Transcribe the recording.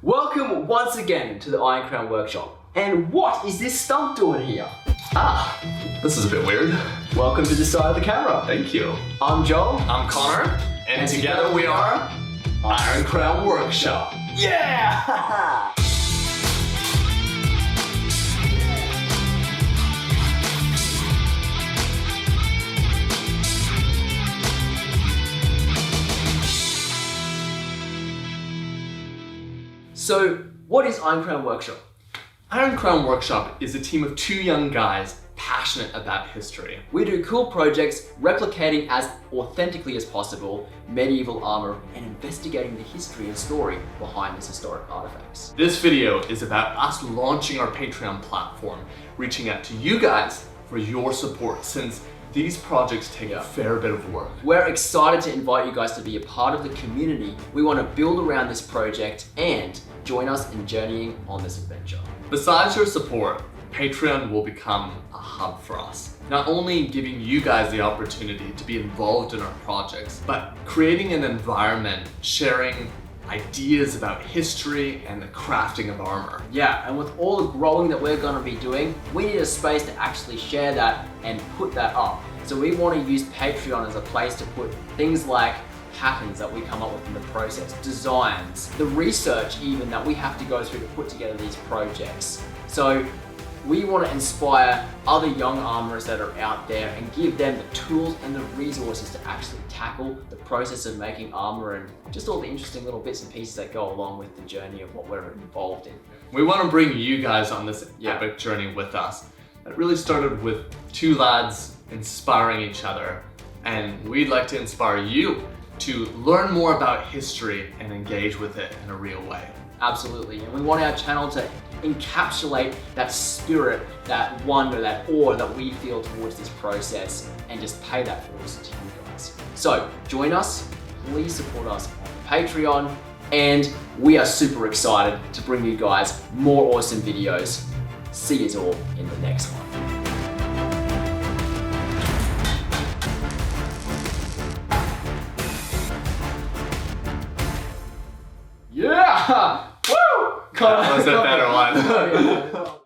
Welcome once again to the IronCrown workshop. And what is this stump doing here? This is a bit weird. Welcome to the side of the camera. Thank you. I'm Joel. I'm Connor. And together we are IronCrown Workshop. Yeah! So, what is IronCrown Workshop? IronCrown Workshop is a team of two young guys passionate about history. We do cool projects replicating as authentically as possible medieval armor and investigating the history and story behind these historic artifacts. This video is about us launching our Patreon platform, reaching out to you guys for your support since these projects take a fair bit of work. We're excited to invite you guys to be a part of the community. We want to build around this project and join us in journeying on this adventure. Besides your support, Patreon will become a hub for us. Not only giving you guys the opportunity to be involved in our projects, but creating an environment, sharing ideas about history and the crafting of armor. Yeah, and with all the growing that we're going to be doing, we need a space to actually share that and put that up. So we want to use Patreon as a place to put things like patterns that we come up with in the process, designs, the research even that we have to go through to put together these projects. So we want to inspire other young armorers that are out there and give them the tools and the resources to actually tackle the process of making armor and just all the interesting little bits and pieces that go along with the journey of what we're involved in. We want to bring you guys on this epic journey with us. It really started with two lads inspiring each other, and we'd like to inspire you to learn more about history and engage with it in a real way. Absolutely, and we want our channel to encapsulate that spirit, that wonder, that awe that we feel towards this process and just pay that forward to you guys. So join us, please support us on Patreon, and we are super excited to bring you guys more awesome videos. See you all in the next one. Yeah! Woo! That was a better one.